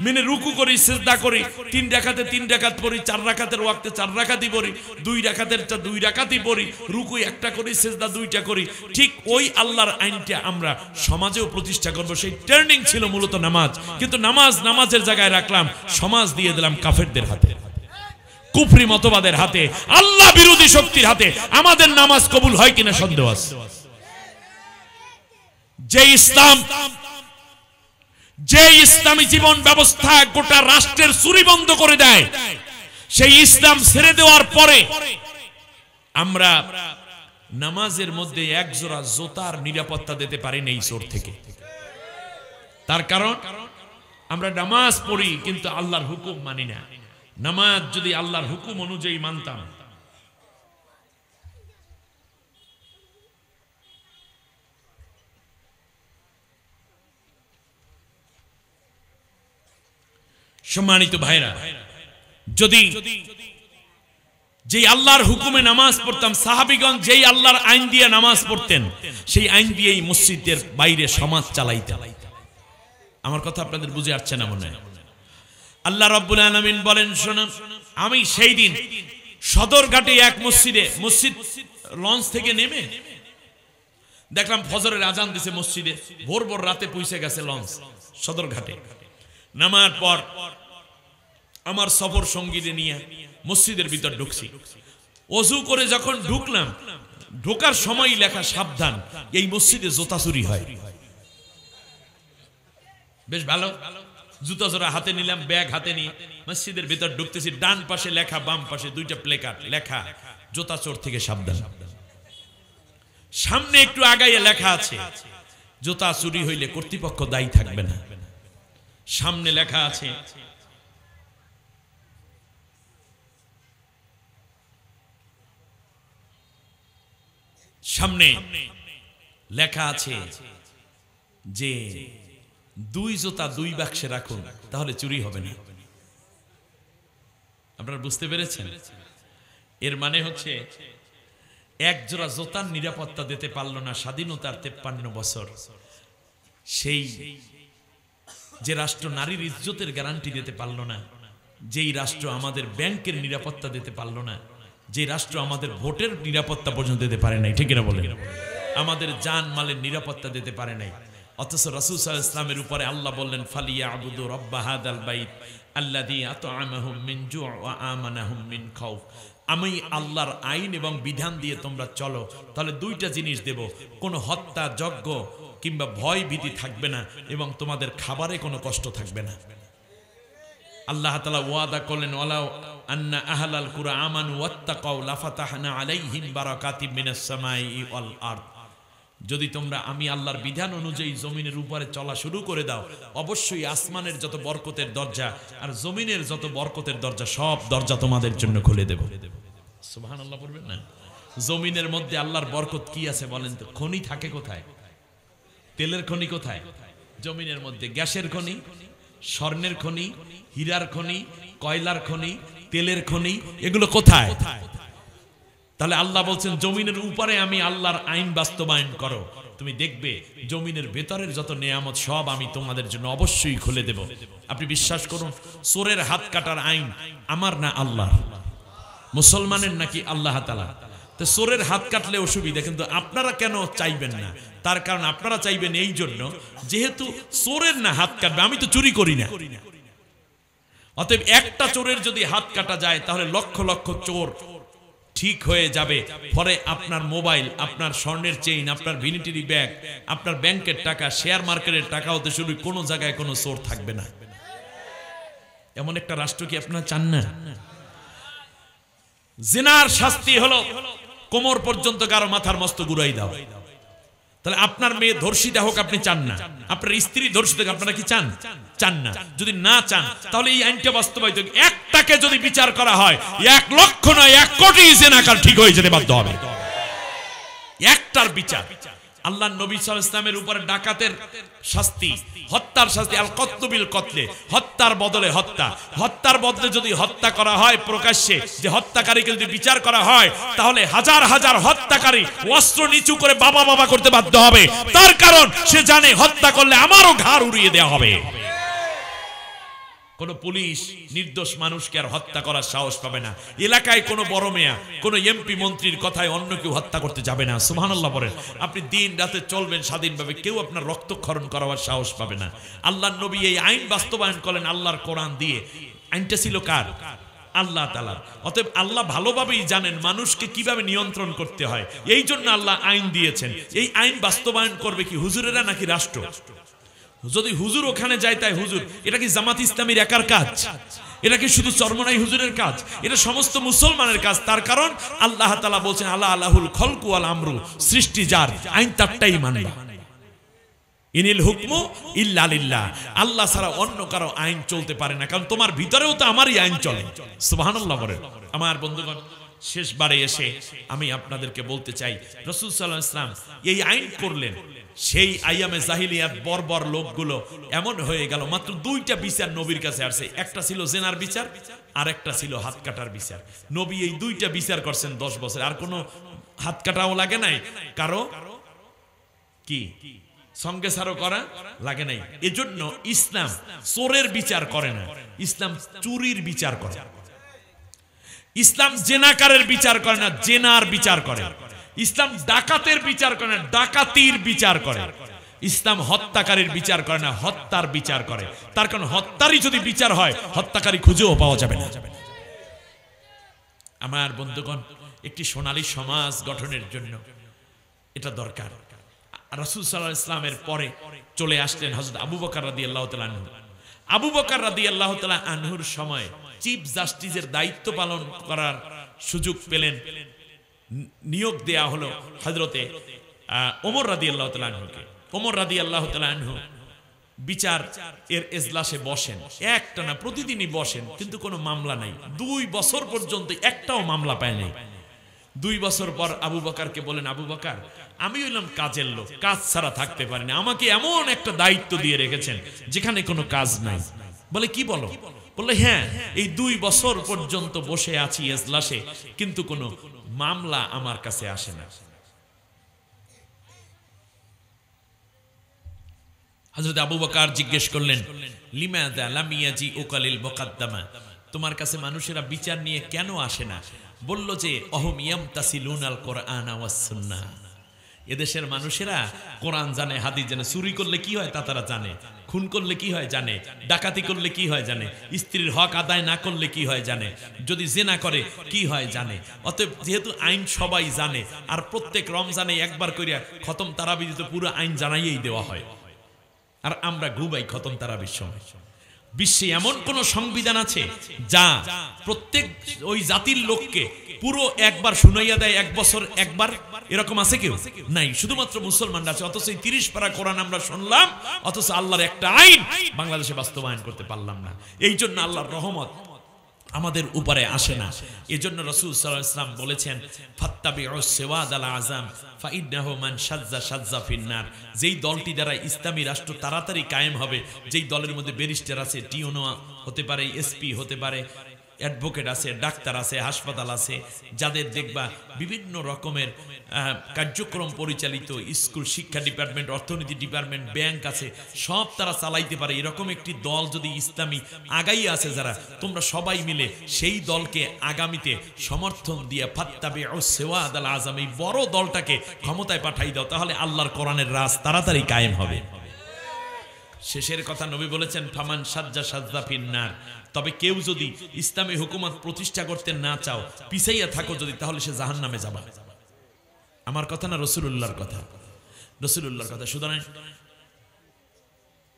মেনে রুকু করি, সিজদা করি, 3 রাকাতে 3 রাকাত পড়ি, 4 রাকাতের ওয়াক্তে 4 রাকাতই পড়ি, 2 রাকাতের 2 রাকাতই পড়ি, রুকু একটা করি, সিজদা 2টা করি, ঠিক ওই আল্লাহর আইনটা আমরা সমাজেও প্রতিষ্ঠা করব। সেই টার্নিং ছিল মূলত নামাজ। কিন্তু নামাজের জায়গায় রাখলাম, সমাজ দিয়ে দিলাম কাফেরদের হাতে, কুফরি মতবাদের হাতে, আল্লাহ বিরোধী শক্তির হাতে। আমাদের নামাজ কবুল হয় কিনা সন্দেহ আছে। যে ইসলামী জীবন ব্যবস্থা গোটা রাষ্ট্রের চুরি বন্ধ করে দেয়, সেই ইসলাম ছেড়ে দেওয়ার পরে আমরা নামাজের মধ্যে এক জোড়া জোতার নিরাপত্তা দিতে পারি না এই চোর থেকে। তার কারণ আমরা নামাজ পড়ি কিন্তু আল্লাহর হুকুম মানি না। নামাজ যদি আল্লাহর হুকুম অনুযায়ী মানতাম, সম্মানিত ভাইরা, যদি যেই আল্লাহর হুকুমে নামাজ পড়তাম, সাহাবীগণ যেই আল্লাহর আইন দিয়ে নামাজ পড়তেন, সেই আইন দিয়েই মসজিদের বাইরে সমাজ চালাইতেন। আমার কথা আপনাদের বুঝে আসছে না মনে হয়? আল্লাহ রাব্বুল আলামিন বলেন, শোনো, আমি সেই দিন সদরঘাটে এক মসজিদ লঞ্চ থেকে নেমে দেখলাম ফজরের আজান দিছে মসজিদে, ভোর ভোর রাতে পৌঁছে গেছে লঞ্চ সদরঘাটে। নামার পর আমার সফর সঙ্গীদের নিয়ে মসজিদের ভিতর ঢুকছি। ওযু করে যখন ঢুকলাম, ঢোকার সময় লেখা সাবধান, এই মসজিদে জুতা চুরি হয়। বেশ ভালো, জুতা জোড়া হাতে নিলাম, ব্যাগ হাতে নিয়ে মসজিদের ভিতর ঢুকতেছি। ডান পাশে লেখা, বাম পাশে 2টা প্লেকার্ড লেখা, জুতা চোর থেকে সাবধান। সামনে একটু আগাইয়ে লেখা আছে, জুতা চুরি হইলে কর্তৃপক্ষ দায়ী থাকবে না। সামনে লেখা আছে, সামনে লেখা আছে যে 2 জুতা 2 বাক্সে রাখুন, তাহলে চুরি হবে না। আপনারা বুঝতে পেরেছেন? এর মানে হচ্ছে এক জোড়া জুতার নিরাপত্তা দিতে পারল না স্বাধীনতার 53 বছর, সেই যে রাষ্ট্র নারীর ইজ্জতের গ্যারান্টি দিতে পারল না, যেই রাষ্ট্র আমাদের ব্যাংকের নিরাপত্তা দিতে পারল না, যে রাষ্ট্র আমাদের ভোটের নিরাপত্তা পর্যন্ত দিতে পারে নাই, ঠিক কিনা বলেন? আমাদের জান মালের নিরাপত্তা দিতে পারে নাই। অথচ রাসূল সাল্লাল্লাহু আলাইহি ওয়াসাল্লামের উপরে আল্লাহ বললেন, ফালিয়াবুদু রাব্বা হাদাল বাইত আল্লাযী আত'আমাহুম মিন জু' ওয়া আমানাহুম মিন খাউফ। আমি আল্লাহর আইন এবং বিধান দিয়ে তোমরা চলো, তাহলে 2টা জিনিস দেব, কোনো হত্যা যজ্ঞ কিংবা ভয় ভীতি থাকবে না, এবং তোমাদের খাবারে কোনো কষ্ট থাকবে না। আল্লাহ তাআলা ওয়াদা করলেন, ওয়ালাউ আন্না আহলাল কুরআ আমানু ওয়াত্তাকাউ লাফাতাহনা আলাইহিম বারাকাতিম মিনাস সামাই ওয়াল আরদ। যদি তোমরা আমি আল্লাহর বিধান অনুযায়ী জমিনের উপরে চলা শুরু করে দাও, অবশ্যই আসমানের যত বরকতের দরজা আর জমিনের যত বরকতের দরজা সব দরজা তোমাদের জন্য খুলে দেব। সুবহানাল্লাহ পড়বেন না? জমিনের মধ্যে আল্লাহর বরকত কি আছে বলেন তো? খনি থাকে কোথায়? তেলের খনি কোথায়? জমিনের মধ্যে। গ্যাসের খনি, স্বর্ণের খনি, হীরার খনি, কয়লার খনি, তেলের খনি, এগুলো কোথায়? তাহলে আল্লাহ বলছেন জমিনের উপরে আমি আল্লাহর আইন বাস্তবায়ন করো, তুমি দেখবে জমিনের ভেতরের যত নেয়ামত সব আমি তোমাদের জন্য অবশ্যই খুলে দেব। আপনি বিশ্বাস করুন, চোরের হাত কাটার আইন আমার না আল্লাহর? মুসলমানের নাকি আল্লাহ তাআলা? তো চোরের হাত কাটলে অসুবিধা, কিন্তু আপনারা কেন চাইবেন না? তার কারণ আপনারা চাইবেন এই জন্য যেহেতু চোরের না হাত কাটবে, আমি তো চুরি করি না। অতএব একটা চোরের যদি হাত কাটা যায় তাহলে লক্ষ লক্ষ চোর ঠিক হয়ে যাবে। পরে আপনার মোবাইল, আপনার স্বর্ণের চেইন, আপনার ভ্যানিটি ব্যাগ, আপনার ব্যাংকের টাকা, শেয়ার মার্কেটের টাকা হতে শুরু, কোনো জায়গায় কোনো চোর থাকবে না। এমন একটা রাষ্ট্র কি আপনারা চান না? জিনার শাস্তি হলো কোমর পর্যন্ত কারো মাথার মস্ত গুড়াই দাও। তাহলে আপনার মেয়ে ধর্ষিতা হোক আপনি চান না, আপনার স্ত্রী ধর্ষিত হোক আপনারা কি চান? চান না। যদি না চান তাহলে এই আইনটা বাস্তবায়িত, একটাকে যদি বিচার করা হয় 1 লক্ষ নয় 1 কোটি জিনাকার ঠিক হয়ে যেতে বাধ্য হবে। একটার বিচার। আল্লাহ নবী সাল্লাল্লাহু আলাইহি ওয়াসাল্লামের উপরে ডাকাতের শাস্তি, হত্যার শাস্তি, আল কতলু বিল কতলে, হত্যার বদলে হত্যা। হত্যার বদলে যদি হত্যা করা হয় প্রকাশ্যে, যে হত্যাকারীকে যদি বিচার করা হয় তাহলে হাজার হাজার হত্যাকারী অস্ত্র নিচু করে বাবা বাবা করতে বাধ্য হবে। তার কারণ সে জানে হত্যা করলে আমারও ঘাড় উড়িয়ে দেওয়া হবে। কোন পুলিশ নির্দোষ মানুষকে আর হত্যা করার সাহস পাবে না। এলাকায় কোনো বড় মেয়া, কোনো এমপি মন্ত্রীর কথায় অন্য কেউ হত্যা করতে যাবে না। সুবহানাল্লাহ বলেন। আপনি দিন রাতে চলবেন স্বাধীনভাবে, কেউ আপনার রক্তক্ষরণ করার সাহস পাবে না। আল্লাহর নবী এই আইন বাস্তবায়ন করলেন আল্লাহর কোরআন দিয়ে। আইনটা ছিল কার? আল্লাহ তাআলার। অতএব আল্লাহ ভালোভাবেই জানেন মানুষকে কিভাবে নিয়ন্ত্রণ করতে হয়, এই জন্য আল্লাহ আইন দিয়েছেন। এই আইন বাস্তবায়ন করবে কি হুজুরেরা নাকি রাষ্ট্র? যদি হুজুর ওখানে যায় তাই হুজুর, এটা কি জামাত ইসলামীর একার কাজ? এটা কি শুধু চরমনাই হুজুরের কাজ? এটা সমস্ত মুসলমানের কাজ। তার কারণ আল্লাহ তাআলা বলেছেন আলা আলাহুল খলকু ওয়াল আমরু, সৃষ্টি যার, আইন তারটাই মানবা। ইনিল হুকমু ইল্লা লিল্লাহ, আল্লাহ ছাড়া অন্য কারো আইন চলতে পারে না, কারণ তোমার ভিতরেও তো আমারই আইন চলে। সুবহানাল্লাহ বলেন। আমার বন্ধুগণ, শেষবারে এসে আমি আপনাদেরকে বলতে চাই রাসূল সাল্লাল্লাহু আলাইহি ওয়াসাল্লাম এই আইন করলেন। সেই আইয়ামে জাহিলিয়াত বর্বর লোকগুলো এমন হয়ে গেল, মাত্র 2টা বিচার নবীর কাছে আসছে। একটা ছিল জেনার বিচার, আর একটা ছিল হাত কাটার বিচার। নবী এই 2টা বিচার করছেন 10 বছর। আর কোনো হাত কাটাও লাগে নাই, কারো কি সঙ্গে সারও করা লাগে নাই। এজন্য ইসলাম চোরের বিচার করে না, ইসলাম চুরির বিচার করে। ইসলাম জেনাকারের বিচার করে না, জেনার বিচার করে। ইসলাম ডাকাতের বিচার করে না, ডাকাতির বিচার করে। ইসলাম হত্যাকারীর বিচার করে না, হত্যার বিচার করে। তার কারণ হত্যারই যদি বিচার হয় হত্যাকারী খুঁজেও পাওয়া যাবে না। আমার বন্ধুগণ, একটি সোনালী সমাজ গঠনের জন্য এটা দরকার। রাসূল সাল্লাল্লাহু আলাইহি ওয়াসাল্লামের পরে চলে আসলেন হযরত আবু বকর রাদিয়াল্লাহু তাআলা আনহু। আবু বকর রাদিয়াল্লাহু তাআলা আনহুর সময় চিফ জাস্টিসের দায়িত্ব পালন করার সুযোগ পেলেন, নিয়োগ দেয়া হলো হযরতে ওমর রাদিয়াল্লাহু তাআলা আনহুকে। ওমর রাদিয়াল্লাহু তাআলা আনহু বিচার এর এজলাসে বসেন, একটানা প্রতিদিনই বসেন, কিন্তু কোনো মামলা নাই। 2 বছর পর্যন্ত একটাও মামলা পায় নাই। 2 বছর পর আবু বকরকে বলেন, আবু বকর, আমি হইলাম কাজের লোক, কাজ ছাড়া থাকতে পারি না। আমাকে এমন একটা দায়িত্ব দিয়ে রেখেছেন যেখানে কোনো কাজ নাই। বলে কি বলো? বললে হ্যাঁ, এই 2 বছর পর্যন্ত বসে আছি এজলাসে, কিন্তু কোনো মামলা আমার কাছে আসে না। হযরত আবু বকর জিজ্ঞেস করলেন, লিমাযা লাম ইয়াজিউকা লিল মুকদ্দামা, তোমার কাছে মানুষেরা বিচার নিয়ে কেন আসে না? বলল যে অহুম ইয়ামতাসিলুনাল কুরআন ওয়াস সুন্নাহ, এদেশের মানুষেরা কোরআন জানে, হাদিস জানে। চুরি করলে কি হয় তা তারা জানে, খুন করলে কি হয় জানে, ডাকাতি করলে কি হয় জানে, স্ত্রীর হক আদায় না করলে কি হয় জানে, যদি জিনা করে কি হয় জানে। অতএব যেহেতু আইন সবাই জানে, আর প্রত্যেক রমজানে একবার করিয়া খতম তারাবি দিতে পুরো আইন জানাইয়েই দেওয়া হয়, আর আমরা ঘুমাই খতম তারাবির সময়। বিশ্বে এমন কোন সংবিধান আছে যা প্রত্যেক ওই জাতির লোককে পুরো একবার শুনাইয়া দেয় 1 বছর একবার? এরকম আছে কেউ নাই, শুধুমাত্র মুসলমানরা আছে। অথচ এই 30 পারা কোরআন আমরা শুনলাম, অথচ আল্লাহর একটা আইন বাংলাদেশে বাস্তবায়ন করতে পারলাম না। এই জন্য আল্লাহর রহমত আমাদের উপরে আসে না। এজন্য রাসূল সাল্লাল্লাহু আলাইহি ওয়াসাল্লাম বলেছেন, ফাত্তাবিউস সিওয়াদাল আযাম ফাইন্নাহু মান শাজ্জা শাজ্জা ফিন্নার। যেই দলটি দ্বারা ইসলামী রাষ্ট্র তাড়াতাড়ি কায়েম হবে, যেই দলের মধ্যে ব্যারিস্টার আছে, টিওনো হতে পারে, এসপি হতে পারে, অ্যাডভোকেট আছে, ডাক্তার আছে, হাসপাতাল আছে, যাদের দেখবা বিভিন্ন রকমের কার্যক্রম পরিচালিত, স্কুল শিক্ষা ডিপার্টমেন্ট, অর্থনীতি ডিপার্টমেন্ট, ব্যাংক আছে, সব তারা চালাইতে পারে। এরকম একটি দল যদি ইসলামী আগাই আছে যারা, তোমরা সবাই মিলে সেই দলকে আগামীতে সমর্থন দিয়ে ফাত্তাবিউস সিওয়াদাল আযাম, এই বড় দলটাকে ক্ষমতায় পাঠাই দাও, তাহলে আল্লাহর কোরআনের রাজ তাড়াতাড়ি কায়েম হবে। শেষের কথা নবী বলেছেন, ফামান সাজ্জা সাজ্জা ফিন্নার। তবে কেউ যদি ইসলামী হুকুমত প্রতিষ্ঠা করতে না চাও, পিছাইয়া থাকো যদি, তাহলে সে জাহান্নামে যাবে। আমার কথা না, রাসূলুল্লাহর কথা, রাসূলুল্লাহর কথা। সুতরাং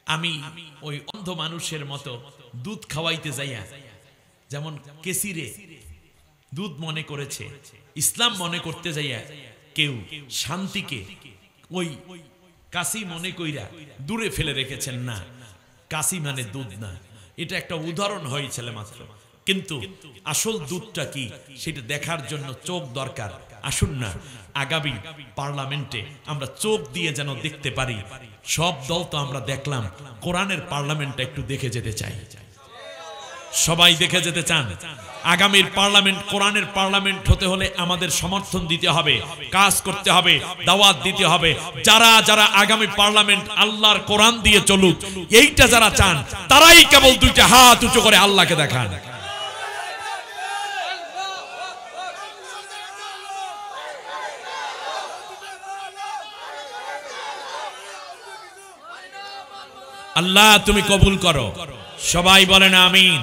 আমি ওই অন্ধ মানুষের মতো দুধ খাওয়াইতে যাইয়া, যেমন কেসিরে দুধ মনে করেছে, ইসলাম মনে করতে যাইয়া কেউ শান্তিকে ওই কাশি মনে কইরা দূরে ফেলে রেখেছেন। না, কাশি মানে দুধ না, এটা একটা উদাহরণ হয়েছিল মাত্র, কিন্তু আসল দুধটা কি সেটা দেখার জন্য চোখ দরকার। আসুন না আগামী পার্লামেন্টে আমরা চোখ দিয়ে যেন দেখতে পারি। সব দল তো আমরা দেখলাম, কোরআনের পার্লামেন্টটা একটু দেখে যেতে চাই। সবাই দেখে যেতে চান। আগামীর পার্লামেন্ট কোরআনের পার্লামেন্ট হতে হলে আমাদের সমর্থন দিতে হবে, কাজ করতে হবে, দাওয়াত দিতে হবে। যারা যারা আগামী পার্লামেন্ট আল্লাহর কোরআন দিয়ে চলুক, এইটা যারা চান, তারাই কেবল দুইটা হাত উঁচু করে আল্লাহকে দেখান। আল্লাহ তুমি কবুল করো। সবাই বলেন আমিন।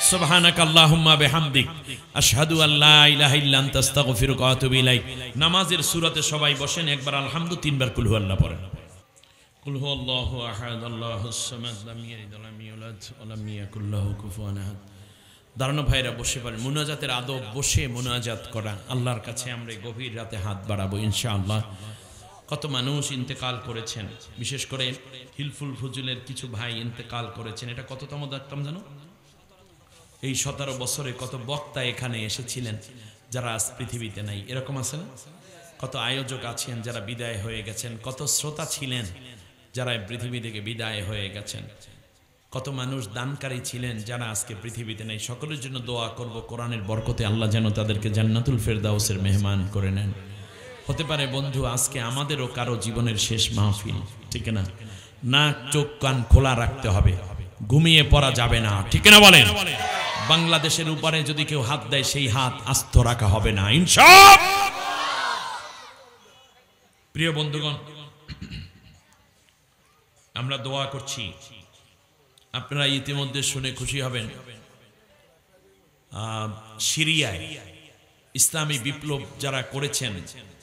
সুবহানাকাল্লাহুম্মা বিহামদিক আশহাদু আল্লা ইলাহা ইল্লা আনতা আস্তাগফিরুকা ওয়া আতুবু ইলাইক। নামাজের সূরাতে সবাই বসেন, একবার আলহামদু, তিনবার কুল হুয়াল্লাহ পড়েন। কুল হুয়াল্লাহু আহাদ আল্লাহুস সামাদ লাম ইয়ালিদ ওয়া লাম ইউলাদ ওয়া লাম ইয়াকুল লাহু কুফুয়ান আহাদ। দাঁড়ানো ভাইরা বসে পড়েন। মুনাজাতের আদব, বসে মুনাজাত করা। আল্লাহর কাছে আমরা গভীর রাতে হাত বাড়াবো ইনশাআল্লাহ। কত মানুষ ইন্তেকাল করেছেন, বিশেষ করে হিলফুল ফুজুলের কিছু ভাই ইন্তেকাল করেছেন। এটা কততম দেখতাম জানো? এই 17 বছরে কত বক্তা এখানে এসেছিলেন যারা আজ পৃথিবীতে নাই, এরকম আছে না? কত আয়োজক আছেন যারা বিদায় হয়ে গেছেন, কত শ্রোতা ছিলেন যারা পৃথিবী থেকে বিদায় হয়ে গেছেন, কত মানুষ দানকারী ছিলেন যারা আজকে পৃথিবীতে নেই। সকলের জন্য দোয়া করব, কোরআনের বরকতে আল্লাহ যেন তাদেরকে জান্নাতুল ফেরদাউসের মেহমান করে নেন। হতে পারে বন্ধু আজকে আমাদেরও কারো জীবনের শেষ মাহফিল, ঠিক না? নাক চোখ কান খোলা রাখতে হবে, ঘুমিয়ে পড়া যাবে না, ঠিক না বলেন? বাংলাদেশের উপরে যদি কেউ হাত দেয়, সেই হাত আস্ত রাখা হবে না ইনশাআল্লাহ। প্রিয় বন্ধুগণ, আমরা দোয়া করছি, আপনারা ইতিমধ্যে শুনে খুশি হবেন, সিরিয়ায় ইসলামী বিপ্লব যারা করেছেন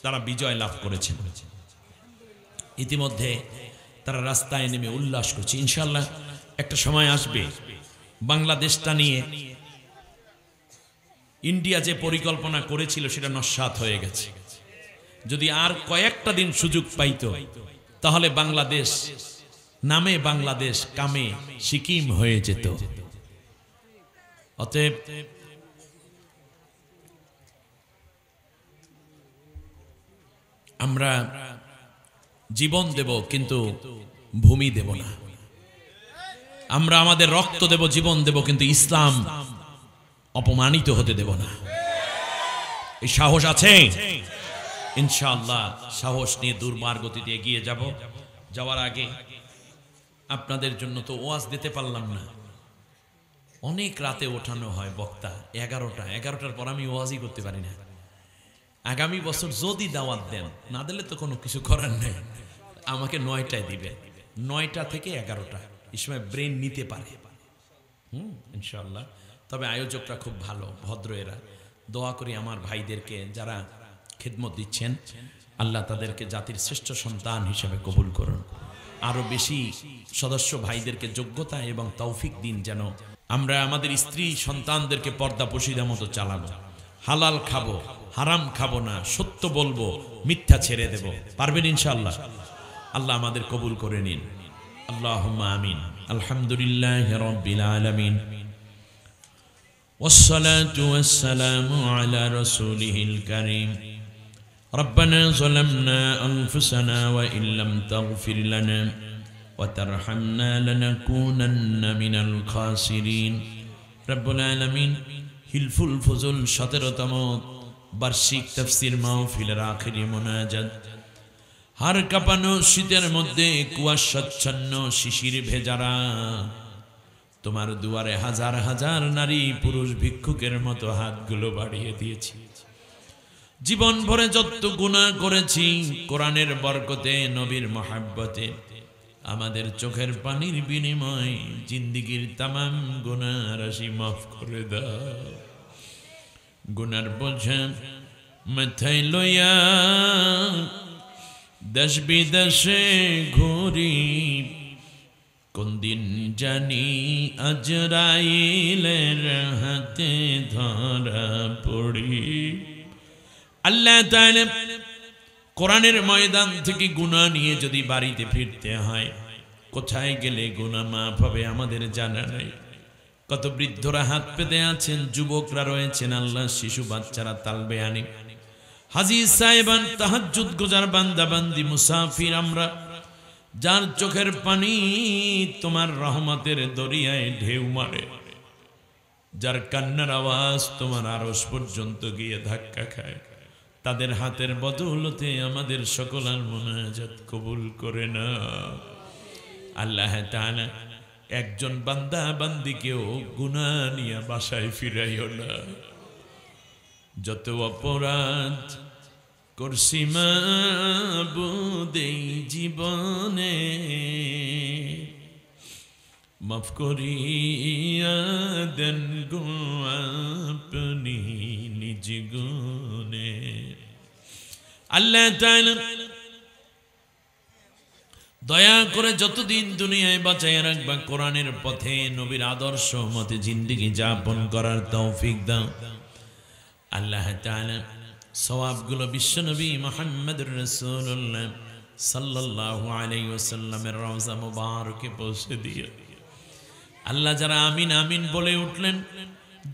তারা বিজয় লাভ করেছেন। ইতিমধ্যে তারা রাস্তায় নেমে উল্লাস করছে। ইনশাআল্লাহ একটা সময় আসবে বাংলাদেশটা নিয়ে ইন্ডিয়া যে পরিকল্পনা করেছিল সেটা নস্যাৎ হয়ে গেছে। যদি আর কয়েকটা দিন সুযোগ পাইতো, তাহলে বাংলাদেশ নামে বাংলাদেশ, কামে সিকিম হয়ে যেত। অতএব আমরা জীবন দেব, কিন্তু ভূমি দেব না। আমরা আমাদের রক্ত দেব, জীবন দেব, কিন্তু ইসলাম অপমানিত হতে দেব না। এই সাহস আছে ইনশাআল্লাহ। সাহস নিয়ে দুর্বার গতিতে এগিয়ে যাব। যাওয়ার আগে আপনাদের জন্য তো ওয়াজ দিতে পারলাম না, অনেক রাতে ওঠানো হয় বক্তা, 11টার পর আমি ওয়াজই করতে পারি না। আগামী বছর যদি দাওয়াত দেন, না দিলে তো কোনো কিছু করার নেই, আমাকে 9টায় দিবে, 9টা থেকে 11টা, এই সময় ব্রেন নিতে পারে ইনশাআল্লাহ। তবে আয়োজকরা খুব ভালো, ভদ্র এরা। দোয়া করি আমার ভাইদেরকে যারা খিদমত দিচ্ছেন, আল্লাহ তাদেরকে জাতির শ্রেষ্ঠ সন্তান হিসেবে কবুল করুন। আরো বেশি সদস্য ভাইদেরকে যোগ্যতা এবং তৌফিক দিন, যেন আমরা আমাদের স্ত্রী সন্তানদেরকে পর্দা পশিদা মতো চালাবো, হালাল খাবো, হারাম খাবো না, সত্য বলবো, মিথ্যা ছেড়ে দেব। পারবেন ইনশাআল্লাহ? আল্লাহ আমাদের কবুল করে নিন। আল্লাহুম্মা আমিন। আলহামদুলিল্লাহি রাব্বিল আলামিন والصلاة والسلام على رسوله الكريم ربنا ظلمنا أنفسنا وإن لم تغفر لنا وترحمنا لنكونن من الخاسرين رب العالمين হিলফুল ফজল 17তম বার্ষিক তাফসীর মাহফিলের আখেরি মোনাজাত। হার কাঁপানো শীতের মধ্যে কুয়াশাচ্ছন্ন শিশির ভেজারা তোমার দুয়ারে হাজার হাজার নারী পুরুষ ভিক্ষুকের মতো হাতগুলো বাড়িয়ে দিয়েছি। জীবন ভরে যত গুনাহ করেছি, কোরআনের বরকতে, নবীর মহাব্বতে, আমাদের চোখের পানির বিনিময় জিন্দিগির তামাম গুনাহ রাশি মাফ করে দাও। গুনার বোঝা মাথায় লইয়া দেশ বিদেশে ঘুরি, কোন দিন জানি আজরাইলের হাতে ধরা পড়ি। আল্লাহ তাআলা কোরআনের ময়দান থেকে গুনাহ নিয়ে যদি বাড়িতে ফিরতে হয়, কোথায় গেলে গুনাহ মাফ হবে আমাদের জানা নাই। কত বৃদ্ধরা হাত পেতে আছেন, যুবকরা রয়েছেন, আল্লাহ শিশু বাচ্চারা তালবে আনি, হাজী সাহেবান, তাহাজ্জুদ গুজার বান্দা বান্দি, মুসাফির আমরা, যার চোখের পানি তোমার রহমতের দরিয়ায় ঢেউ মারে, যার কান্নার আওয়াজ তোমার আরশ পর্যন্ত গিয়ে ধাক্কা খায়, তাদের হাতের বদৌলতে আমাদের সকলের মুনাজাত কবুল করে না। আল্লাহ তাআলা একজন বান্দা বান্দিকেও গুনাহ নিয়ে বাসায় ফিরাইও না। যত অপরাধ করছি মাবুদ এই জীবনে, মাফ করিয়া দেন গো আপনি নিজ গুণে। আল্লাহ তাআলা দয়া করে যতদিন দুনিয়ায় বাঁচাইয়া রাখবা, কোরআনের পথে নবীর আদর্শ মতে জিন্দেগি যাপন করার তৌফিক দাও। আল্লাহ তাআলা সওয়াবগুলো বিশ্বনবী মুহাম্মদুর রাসূলুল্লাহ সাল্লাল্লাহু আলাইহি ওয়াসাল্লামের রওজা মুবারকে পৌঁছে দিও। আল্লাহ যারা আমিন আমিন বলে উঠলেন,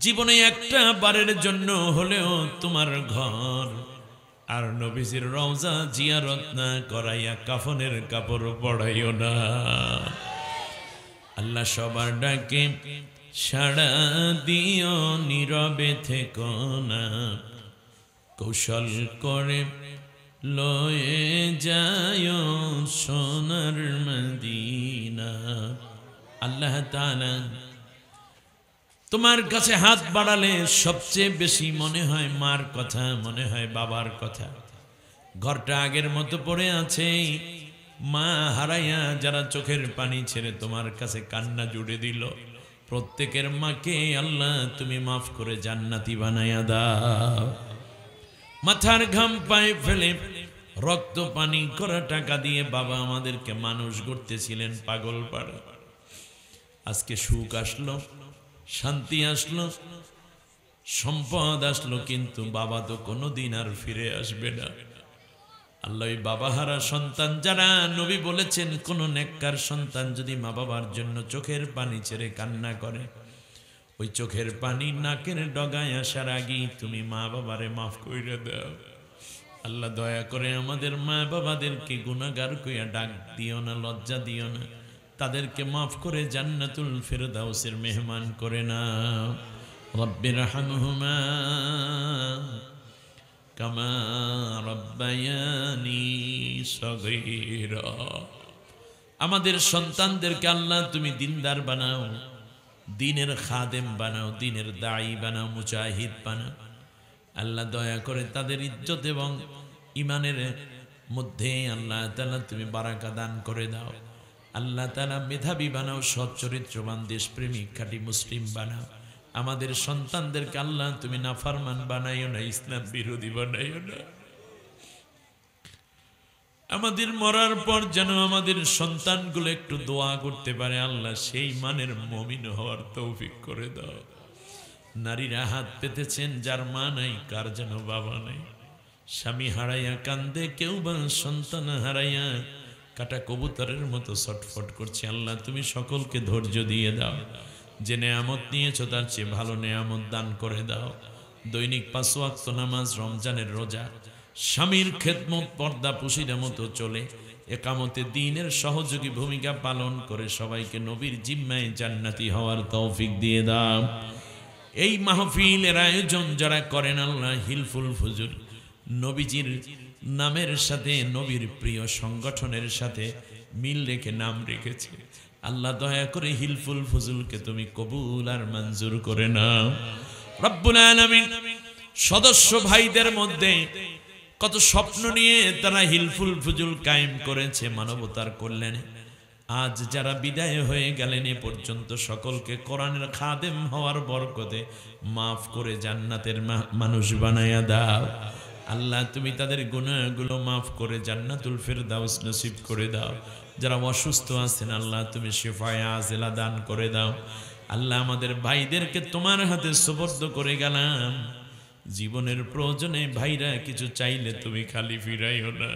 জীবনে একটা বারের জন্য হলেও তোমার ঘর আর নবীজির রওজা জিয়ারত না করাইয়া কাফনের কাপড় পড়াইও না। আল্লাহ সবার ডাকে সাড়া দিও, নীরবে থেকো না, কৌশল করে লয়ে যায় সোনার মদিনা। আল্লাহ তাআলা তোমার কাছে হাত বাড়ালে সবচেয়ে বেশি মনে হয় মার কথা, মনে হয় বাবার কথা। ঘরটা আগের মতো পড়ে আছে, মা হারাইয়া যারা চোখের পানি ছেড়ে তোমার কাছে কান্না জুড়ে দিল, প্রত্যেকের মাকে আল্লাহ তুমি মাফ করে জান্নাতি বানাইয়া দাও। মাথার ঘাম পায়ে ফেলে রক্ত পানি করা টাকা দিয়ে বাবা আমাদেরকে মানুষ গড়তেছিলেন পাগল পাড়া। আজকে সুখ আসলো, শান্তি আসলো, সম্পদ আসলো, কিন্তু বাবা তো কোনোদিন আর ফিরে আসবে না। আল্লাহ বাবাহারা সন্তান যারা, নবী বলেছেন কোন নেককার সন্তান যদি মা বাবার জন্য চোখের পানি ছেড়ে কান্না করে, ওই চোখের পানি নাকের ডগায় আসার আগেই তুমি মা বাবারে মাফ কইরা দাও। আল্লাহ দয়া করে আমাদের মা বাবাদেরকে গুনাহগার কইয়া ডাক দিও না, লজ্জা দিও না, তাদেরকে মাফ করে জান্নাতুল ফিরদাউসের মেহমান করে না। রব্বির হামহুমা কামা রব্বায়ানি সগীরা। আমাদের সন্তানদেরকে আল্লাহ তুমি দিনদার বানাও, দিনের খাদেম বানাও, দিনের দায়ী বানাও, মুজাহিদ বানাও। আল্লাহ দয়া করে তাদের ইজ্জত এবং ইমানের মধ্যে আল্লাহ তাআলা তুমি বারাকা দান করে দাও। আল্লাহ তাআলা মেধাবী বানাও, সৎ চরিত্রবান, দেশপ্রেমিক, খাঁটি মুসলিম বানাও। আমাদের সন্তানদেরকে আল্লাহ তুমি নাফরমান বানাইও না, ইসলাম বিরোধী বানাইও না। আমাদের মরার পর যেন আমাদের সন্তানগুলো একটু দোয়া করতে পারে, আল্লাহ সেই মানের মুমিন হওয়ার তৌফিক করে দাও। নারীরা হাত পেতেছেন যার মা নাই, কার যেন বাবা নাই, স্বামী হারাইয়া কান্দে, কেউ বা সন্তান হারাইয়া কাটা কবুতরের মতো ছটফট করছে। আল্লাহ তুমি সকলকে ধৈর্য দিয়ে দাও, যে নেয়ামত নিয়েছো তার চেয়ে ভালো নেয়ামত দান করে দাও। দৈনিক 5 ওয়াক্ত নামাজ, রমজানের রোজা, স্বামীর খেদমত পর্দা পুশির মতো চলে, একামতে দ্বীনের সহযোগী ভূমিকা পালন করে সবাইকে নবীর জিম্মায় জান্নাতি হওয়ার তৌফিক দিয়ে দাও। এই মাহফিলের আয়োজন যারা করেন আল্লাহ, হিলফুল ফুজুল নবীজির নামের সাথে, নবীর প্রিয় সংগঠনের সাথে মিল রেখে নাম রেখেছে, আল্লাহ দয়া করে হিলফুল ফুজুলকে তুমি কবুল আর মঞ্জুর করে নাও। রব্বুল আলামিন সদস্য ভাইদের মধ্যে কত স্বপ্ন নিয়ে তারা হিলফুল ফুজুল কায়েম করেছে মানবতার কল্যাণে। আজ যারা বিদায় হয়ে গেলেন এ পর্যন্ত সকলকে কোরআনের খাদেম হওয়ার বরকতে মাফ করে জান্নাতের মানুষ বানায়া দাও। আল্লাহ তুমি তাদের গুনাহগুলো মাফ করে জান্নাতুল ফিরদাউস নসিব করে দাও। যারা অসুস্থ আছেন আল্লাহ তুমি শিফায়ে আজেলা দান করে দাও। আল্লাহ আমাদের ভাইদেরকে তোমার হাতে সুপর্দ করে গেলাম, জীবনের প্রয়োজনে ভাইরা কিছু চাইলে তুমি খালি ফিরাইও না।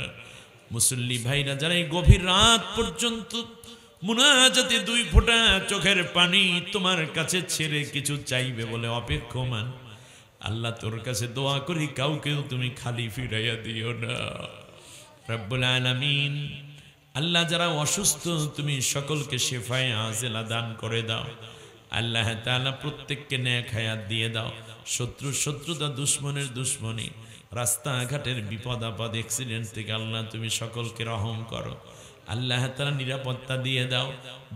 মুসল্লি ভাইরা যারা এই গভীর রাত পর্যন্ত মুনাজাতে 2 ফোঁটা চোখের পানি তোমার কাছে ছেড়ে কিছু চাইবে বলে অপেক্ষমান, আল্লাহ তোর কাছে দোয়া করি কাউকেও তুমি খালি ফিরাইয়া দিও না রব্বুল আলামিন। আল্লাহ যারা অসুস্থ তুমি সকলকে শিফায়ে আজেলা দান করে দাও। আল্লাহ তাআলা প্রত্যেককে নেক হায়াত দিয়ে দাও। শত্রুতা দুশ্মনের দুশ্মনী, রাস্তাঘাটের বিপদ আপদ অ্যাক্সিডেন্ট থেকে আল্লাহ তুমি সকলকে রহম করো। আল্লাহ তাআলা নিরাপত্তা দিয়ে দাও।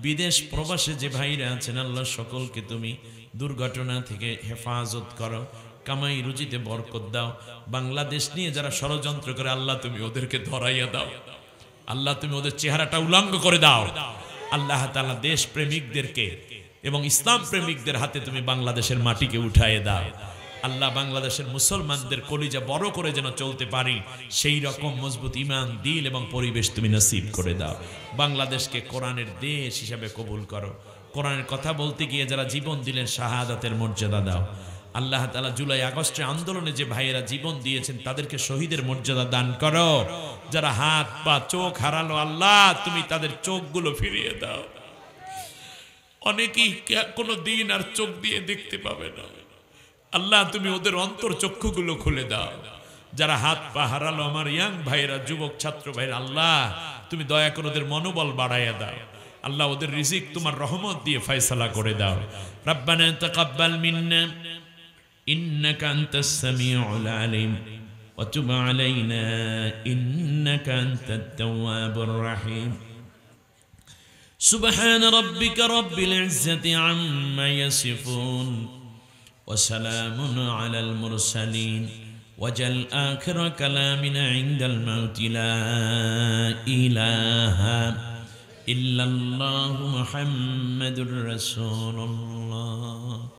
বিদেশ প্রবাসে যে ভাইরা আছেন আল্লাহ সকলকে তুমি দুর্ঘটনা থেকে হেফাজত করো, কামাই রুজিতে বরকত দাও। বাংলাদেশ নিয়ে যারা ষড়যন্ত্র করে আল্লাহ তুমি ওদেরকে ধরাইয়া দাও। আল্লাহ তুমি ওদের চেহারাটা উলঙ্গ করে দাও। আল্লাহ তাআলা দেশ প্রেমিকদেরকে এবং ইসলাম প্রেমিকদের হাতে তুমি বাংলাদেশের মাটিকে উঠায়ে দাও। আল্লাহ বাংলাদেশের মুসলমানদের কলিজা বড় করে যেন চলতে পারি সেই রকম মজবুত ঈমান, দিল এবং পরিবেশ তুমি নসিব করে দাও। বাংলাদেশকে কোরআনের দেশ হিসাবে কবুল করো। কোরআনের কথা বলতে গিয়ে যারা জীবন দিলেন শাহাদাতের মর্যাদা দাও। আল্লাহ তাআলা জুলাই আগস্টের আন্দোলনে যে ভাইয়েরা জীবন দিয়েছেন তাদেরকে শহীদের মর্যাদা দান করো। যারা হাত পা চোখ হারালো আল্লাহ তুমি তাদের চোখগুলো ফিরিয়ে দাও। অনেকেই কোনো দিন আর চোখ দিয়ে দেখতে পাবে না, আল্লাহ তুমি ওদের অন্তর চক্ষুগুলো খুলে দাও। যারা হাত পা হারালো আমার ইয়াং ভাইরা, যুবক ছাত্র ভাইরা, আল্লাহ তুমি দয়া করে ওদের মনোবল বাড়াইয়া দাও। আল্লাহ ওদের রিজিক তোমার রহমত দিয়ে ফয়সালা করে দাও। রব্বানা তাকাব্বাল মিন্না ইন্নাকা আনতাস সামিউল আলিম ওয়া তুব আলাইনা ইন্নাকা আনতাত তাওয়াবুর রহিম। سبحان ربك رب العزة عما يصفون وسلام على المرسلين وجل آخر كلامنا عند الموت لا إله إلا الله محمد رسول الله.